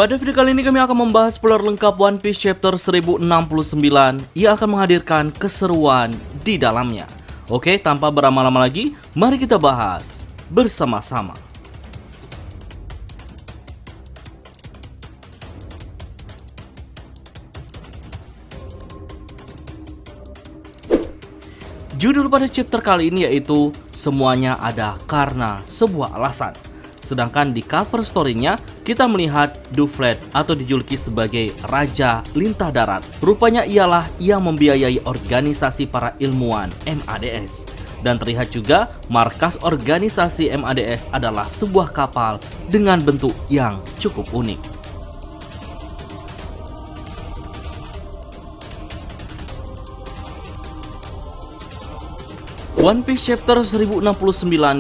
Pada video kali ini kami akan membahas spoiler lengkap One Piece chapter 1069 yang akan menghadirkan keseruan di dalamnya. Oke, tanpa berlama-lama lagi, mari kita bahas bersama-sama. Judul pada chapter kali ini yaitu Semuanya Ada Karena Sebuah Alasan. Sedangkan di cover story-nya kita melihat Duflet atau dijuluki sebagai Raja Lintah Darat. Rupanya ialah yang membiayai organisasi para ilmuwan MADS. Dan terlihat juga markas organisasi MADS adalah sebuah kapal dengan bentuk yang cukup unik. One Piece chapter 1069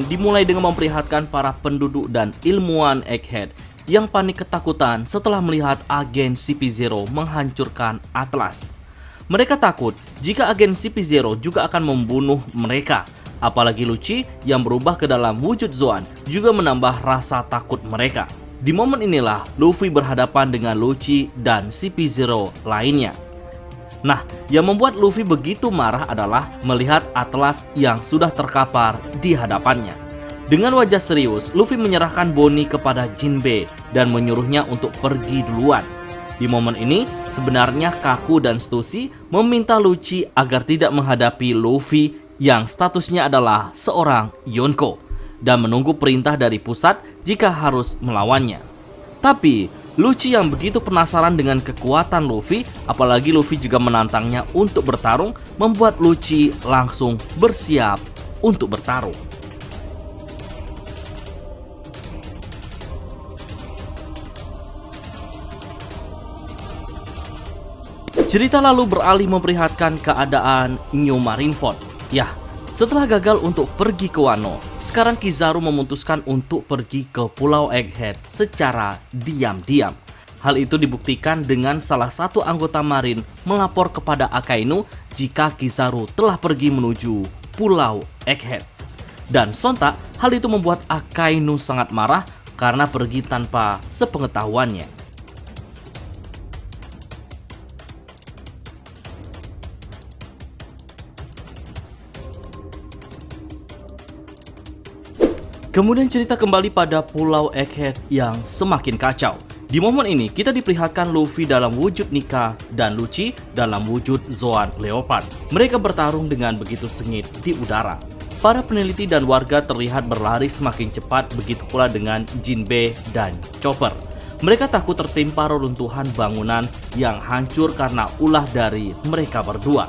dimulai dengan memperlihatkan para penduduk dan ilmuwan Egghead yang panik ketakutan setelah melihat agen CP0 menghancurkan Atlas. Mereka takut jika agen CP0 juga akan membunuh mereka. Apalagi Lucci yang berubah ke dalam wujud Zoan juga menambah rasa takut mereka. Di momen inilah Luffy berhadapan dengan Lucci dan CP0 lainnya. Nah, yang membuat Luffy begitu marah adalah melihat Atlas yang sudah terkapar di hadapannya. Dengan wajah serius, Luffy menyerahkan Bonnie kepada Jinbe dan menyuruhnya untuk pergi duluan. Di momen ini, sebenarnya Kaku dan Stussy meminta Lucci agar tidak menghadapi Luffy yang statusnya adalah seorang Yonko dan menunggu perintah dari pusat jika harus melawannya. Tapi Lucci yang begitu penasaran dengan kekuatan Luffy, apalagi Luffy juga menantangnya untuk bertarung, membuat Lucci langsung bersiap untuk bertarung. Cerita lalu beralih memperlihatkan keadaan New Marineford. Ya, setelah gagal untuk pergi ke Wano, sekarang Kizaru memutuskan untuk pergi ke Pulau Egghead secara diam-diam. Hal itu dibuktikan dengan salah satu anggota Marin melapor kepada Akainu jika Kizaru telah pergi menuju Pulau Egghead. Dan sontak hal itu membuat Akainu sangat marah karena pergi tanpa sepengetahuannya. Kemudian cerita kembali pada Pulau Egghead yang semakin kacau. Di momen ini kita diperlihatkan Luffy dalam wujud Nika dan Lucci dalam wujud Zoan Leopard. Mereka bertarung dengan begitu sengit di udara. Para peneliti dan warga terlihat berlari semakin cepat, begitu pula dengan Jinbe dan Chopper. Mereka takut tertimpa reruntuhan bangunan yang hancur karena ulah dari mereka berdua.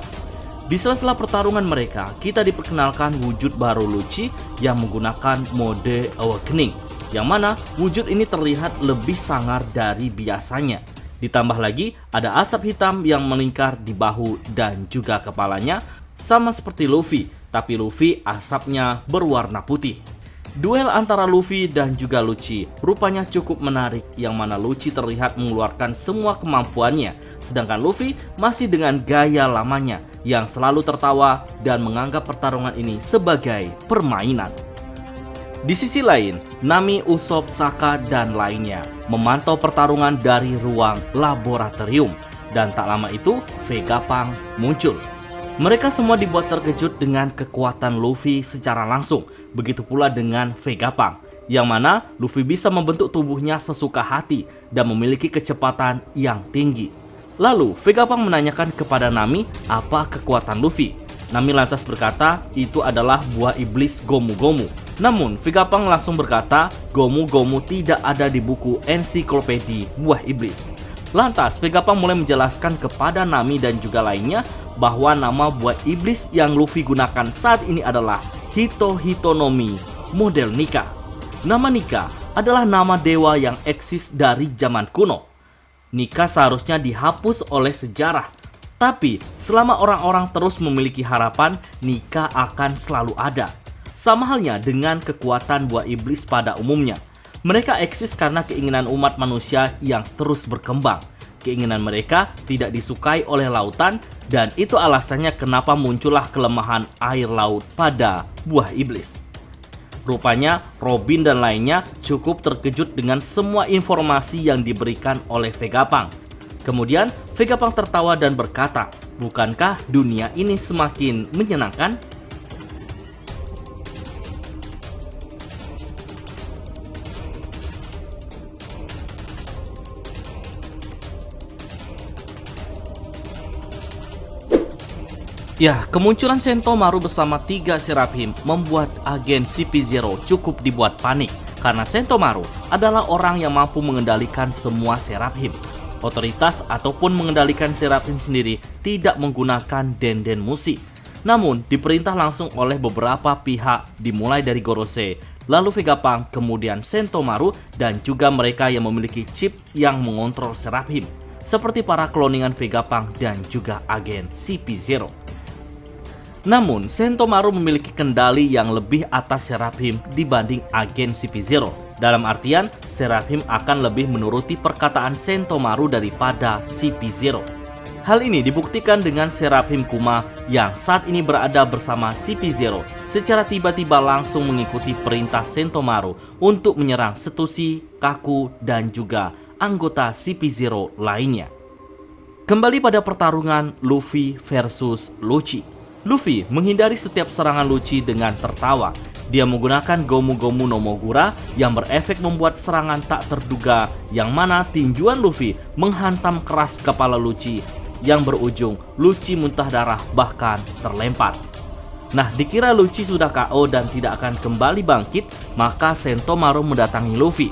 Di sela-sela pertarungan mereka, kita diperkenalkan wujud baru Lucci yang menggunakan mode Awakening, yang mana wujud ini terlihat lebih sangar dari biasanya. Ditambah lagi ada asap hitam yang melingkar di bahu dan juga kepalanya, sama seperti Luffy, tapi Luffy asapnya berwarna putih. Duel antara Luffy dan juga Lucci rupanya cukup menarik, yang mana Lucci terlihat mengeluarkan semua kemampuannya, sedangkan Luffy masih dengan gaya lamanya yang selalu tertawa dan menganggap pertarungan ini sebagai permainan. Di sisi lain, Nami, Usopp, Sokka, dan lainnya memantau pertarungan dari ruang laboratorium, dan tak lama itu Vegapunk muncul. Mereka semua dibuat terkejut dengan kekuatan Luffy secara langsung, begitu pula dengan Vegapunk, yang mana Luffy bisa membentuk tubuhnya sesuka hati dan memiliki kecepatan yang tinggi. Lalu Vegapunk menanyakan kepada Nami apa kekuatan Luffy. Nami lantas berkata itu adalah buah iblis Gomu Gomu. Namun Vegapunk langsung berkata Gomu Gomu tidak ada di buku ensiklopedi buah iblis. Lantas Vegapunk mulai menjelaskan kepada Nami dan juga lainnya bahwa nama buah iblis yang Luffy gunakan saat ini adalah Hito Hitonomi model Nika. Nama Nika adalah nama dewa yang eksis dari zaman kuno. Nika seharusnya dihapus oleh sejarah, tapi selama orang-orang terus memiliki harapan, Nika akan selalu ada. Sama halnya dengan kekuatan buah iblis pada umumnya. Mereka eksis karena keinginan umat manusia yang terus berkembang. Keinginan mereka tidak disukai oleh lautan, dan itu alasannya kenapa muncullah kelemahan air laut pada buah iblis. Rupanya Robin dan lainnya cukup terkejut dengan semua informasi yang diberikan oleh Vegapunk. Kemudian Vegapunk tertawa dan berkata, "Bukankah dunia ini semakin menyenangkan?" Ya, kemunculan Sentomaru bersama 3 Seraphim membuat agen CP0 cukup dibuat panik karena Sentomaru adalah orang yang mampu mengendalikan semua Seraphim. Otoritas ataupun mengendalikan Seraphim sendiri tidak menggunakan denden musik, namun diperintah langsung oleh beberapa pihak dimulai dari Gorosei, lalu Vegapunk, kemudian Sentomaru, dan juga mereka yang memiliki chip yang mengontrol Seraphim, seperti para kloningan Vegapunk dan juga agen CP0. Namun, Sentomaru memiliki kendali yang lebih atas Seraphim dibanding agen CP0. Dalam artian, Seraphim akan lebih menuruti perkataan Sentomaru daripada CP0. Hal ini dibuktikan dengan Seraphim Kuma yang saat ini berada bersama CP0 secara tiba-tiba langsung mengikuti perintah Sentomaru untuk menyerang Setsushi, Kaku, dan juga anggota CP0 lainnya. Kembali pada pertarungan Luffy versus Lucci. Luffy menghindari setiap serangan Lucci dengan tertawa. Dia menggunakan Gomu Gomu no Mogura yang berefek membuat serangan tak terduga, yang mana tinjuan Luffy menghantam keras kepala Lucci yang berujung Lucci muntah darah bahkan terlempar. Nah, dikira Lucci sudah KO dan tidak akan kembali bangkit, maka Sentomaru mendatangi Luffy.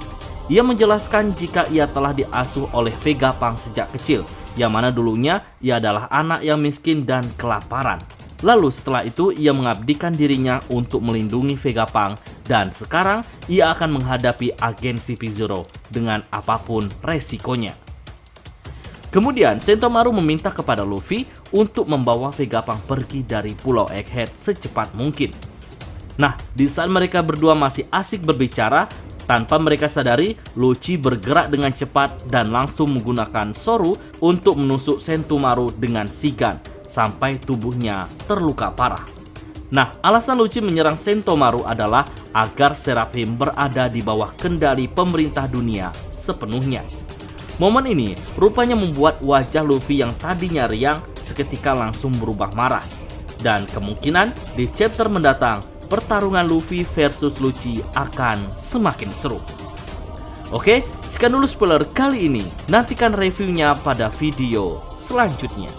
Ia menjelaskan jika ia telah diasuh oleh Vegapunk sejak kecil, yang mana dulunya ia adalah anak yang miskin dan kelaparan. Lalu setelah itu ia mengabdikan dirinya untuk melindungi Vegapunk, dan sekarang ia akan menghadapi agen CP0 dengan apapun resikonya. Kemudian Sentomaru meminta kepada Luffy untuk membawa Vegapunk pergi dari Pulau Egghead secepat mungkin. Nah, di saat mereka berdua masih asik berbicara, tanpa mereka sadari, Lucci bergerak dengan cepat dan langsung menggunakan Soru untuk menusuk Sentomaru dengan Shigan sampai tubuhnya terluka parah. Nah, alasan Lucci menyerang Sentomaru adalah agar Seraphim berada di bawah kendali pemerintah dunia sepenuhnya. Momen ini rupanya membuat wajah Luffy yang tadinya riang seketika langsung berubah marah. Dan kemungkinan di chapter mendatang, pertarungan Luffy versus Lucci akan semakin seru. Oke, sekian dulu spoiler kali ini. Nantikan reviewnya pada video selanjutnya.